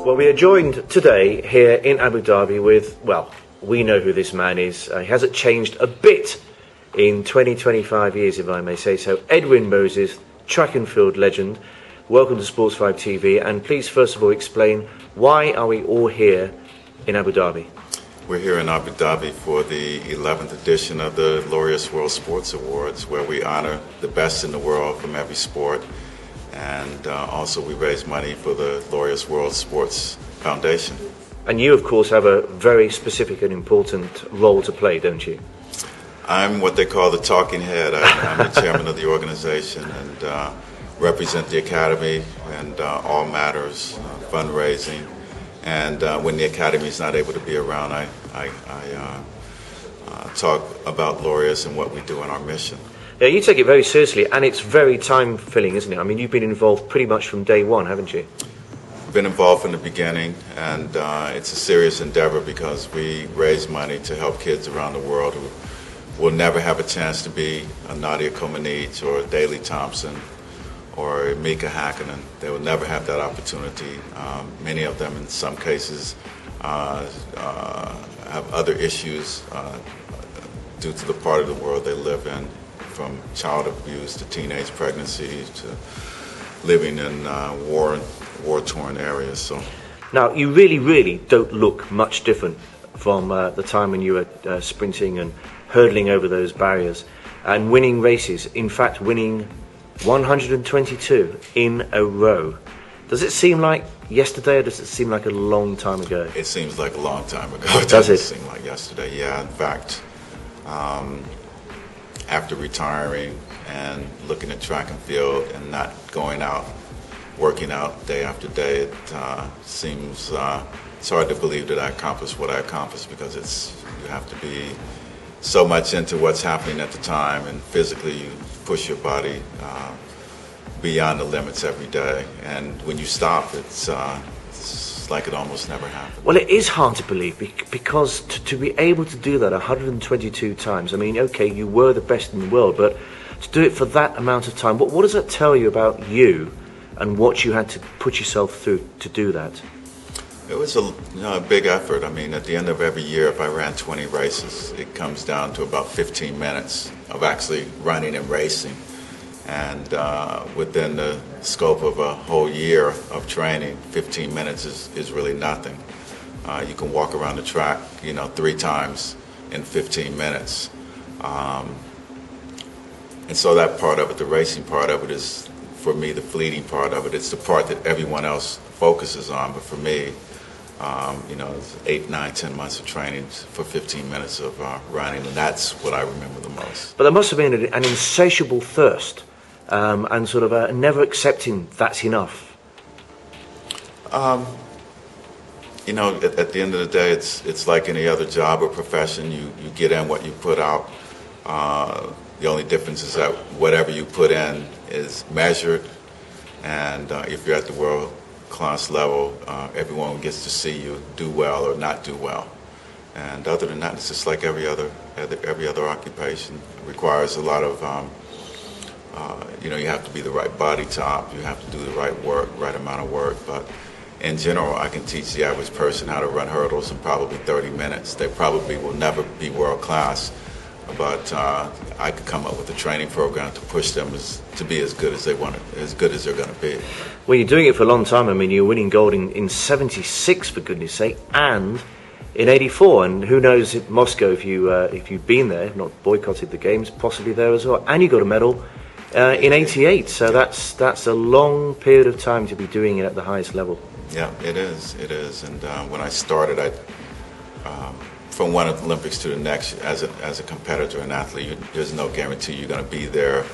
Well, we are joined today here in Abu Dhabi with, well, we know who this man is. He hasn't changed a bit in 25 years, if I may say so. Edwin Moses, track and field legend. Welcome to Sportsvibe TV, and please first of all explain, why are we all here in Abu Dhabi? We're here in Abu Dhabi for the 11th edition of the Laureus World Sports Awards, where we honor the best in the world from every sport. And also we raise money for the Laureus World Sports Foundation. And you, of course, have a very specific and important role to play, don't you? I'm what they call the talking head. I'm the chairman of the organization and represent the Academy and all matters, fundraising. And when the Academy is not able to be around, I talk about Laureus and what we do in our mission. Yeah, you take it very seriously, and it's very time-filling, isn't it? I mean, you've been involved pretty much from day one, haven't you? Been involved from the beginning, and it's a serious endeavor because we raise money to help kids around the world who will never have a chance to be a Nadia Comaneci or a Daley Thompson or a Mika Hakkinen. They will never have that opportunity. Many of them, in some cases, have other issues due to the part of the world they live in, from child abuse to teenage pregnancy to living in war-torn areas. So, now, you really don't look much different from the time when you were sprinting and hurdling over those barriers and winning races. In fact, winning 122 in a row. Does it seem like yesterday, or does it seem like a long time ago? It seems like a long time ago. Does it? Seem like yesterday? Yeah. In fact, after retiring and looking at track and field and not going out, working out day after day, it seems it's hard to believe that I accomplished what I accomplished, because you have to be so much into what's happening at the time, and physically you push your body beyond the limits every day. And when you stop, it's like it almost never happened. Well, it is hard to believe, because to be able to do that 122 times, I mean, okay, you were the best in the world, but to do it for that amount of time, what does that tell you about you and what you had to put yourself through to do that? It was a big effort. I mean, at the end of every year, if I ran 20 races, it comes down to about 15 minutes of actually running and racing. And within the scope of a whole year of training, 15 minutes is really nothing. You can walk around the track, 3 times in 15 minutes. And so that part of it, the racing part of it, is, for me, the fleeting part of it. It's the part that everyone else focuses on. But for me, it's 8, 9, 10 months of training for 15 minutes of running, and that's what I remember the most. But there must have been an insatiable thirst, and sort of never accepting that's enough. At the end of the day, it's like any other job or profession. You get in what you put out. The only difference is that whatever you put in is measured, and if you're at the world-class level, everyone gets to see you do well or not do well. And other than that, it's just like every other occupation. It requires a lot of, you have to be the right body type, you have to do the right work, right amount of work. But in general, I can teach the average person how to run hurdles in probably 30 minutes. They probably will never be world-class, but I could come up with a training program to push them to be as good as they want, as good as they're going to be. Well, you're doing it for a long time. I mean, you're winning gold in 76, for goodness sake, and in 84. And who knows, if Moscow, if you've been there, not boycotted the games, possibly there as well. And you got a medal in 88. So that's a long period of time to be doing it at the highest level. Yeah, it is. And when I started, from one Olympics to the next, as a competitor and athlete, there's no guarantee you're going to be there.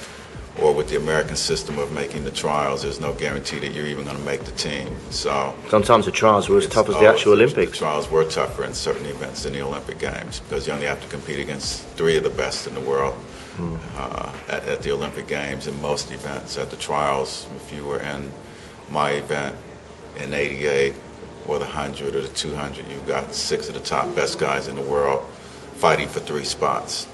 Or with the American system of making the trials, there's no guarantee that you're even going to make the team. So sometimes the trials were as tough as the actual Olympics. The trials were tougher in certain events than the Olympic Games, because you only have to compete against 3 of the best in the world at the Olympic Games. In most events, at the trials, if you were in my event in 88, or the 100 or the 200, you've got 6 of the top best guys in the world fighting for 3 spots.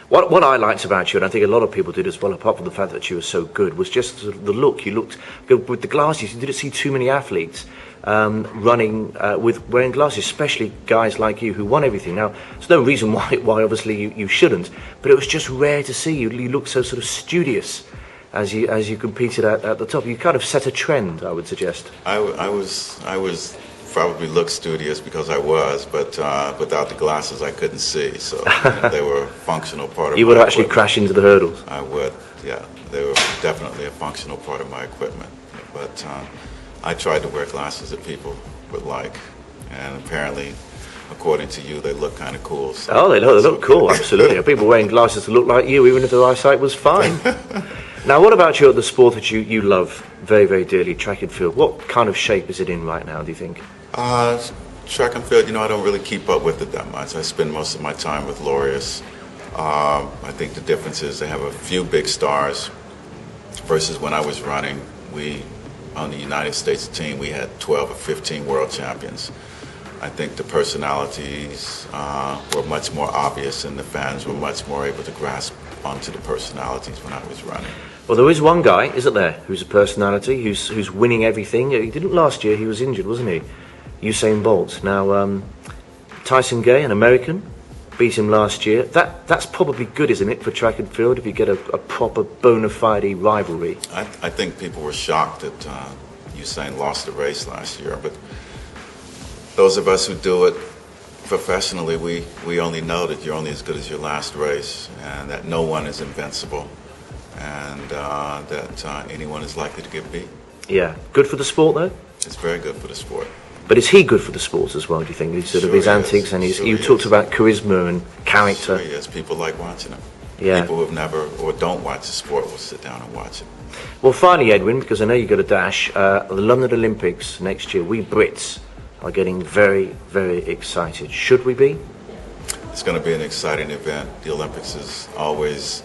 What I liked about you, and I think a lot of people did as well, apart from the fact that you were so good, was just sort of the look. You looked good with the glasses. You didn't see too many athletes running with wearing glasses, especially guys like you who won everything. Now, there's no reason why obviously you shouldn't, but it was just rare to see you. You looked so sort of studious as you competed at the top. You kind of set a trend, I would suggest. I was probably looked studious because I was, but without the glasses I couldn't see, so they were a functional part of you my would actually equipment. crash into the hurdles. I would, yeah. They were definitely a functional part of my equipment. But I tried to wear glasses that people would like, and apparently, according to you, they look kind of cool. So Oh, they look cool, absolutely. People wearing glasses to look like you, even if their eyesight was fine. Now, what about you at the sport that you love very, very dearly, track and field? What kind of shape is it in right now, do you think? Track and field, I don't really keep up with it that much. I spend most of my time with Laureus. I think the difference is they have a few big stars versus when I was running. On the United States team, we had 12 or 15 world champions. I think the personalities were much more obvious, and the fans were much more able to grasp onto the personalities when I was running. Well, there is one guy, isn't there, who's a personality, who's winning everything. He didn't last year, he was injured, wasn't he? Usain Bolt. Now, Tyson Gay, an American, beat him last year. That's probably good, isn't it, for track and field, if you get a proper bona fide rivalry? I think people were shocked that Usain lost the race last year, but those of us who do it professionally, we only know that you're only as good as your last race, and that no one is invincible, and that anyone is likely to get beat. Yeah. Good for the sport, though? It's very good for the sport. But is he good for the sport as well, do you think? His sort of his antics and you talked about charisma and character. Sure, yes, people like watching him. Yeah. People who have never or don't watch the sport will sit down and watch it. Well, finally, Edwin, because I know you've got a dash, the London Olympics next year, we Brits are getting very, very excited. Should we be? It's going to be an exciting event. The Olympics is always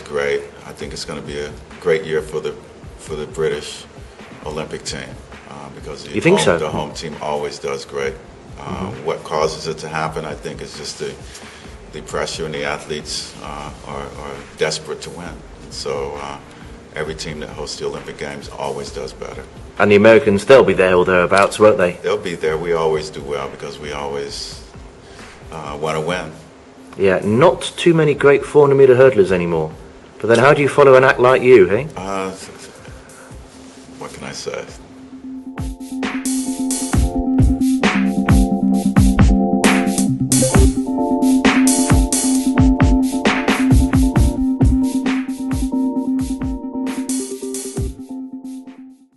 great. I think it's going to be a great year for the British Olympic team. Because you think so? The home team always does great. What causes it to happen, I think, is just the pressure, and the athletes are desperate to win. So every team that hosts the Olympic Games always does better. And the Americans, they'll be there or thereabouts, won't they? They'll be there. We always do well because we always want to win. Yeah, not too many great 400-meter hurdlers anymore. But then how do you follow an act like you, hey? What can I say?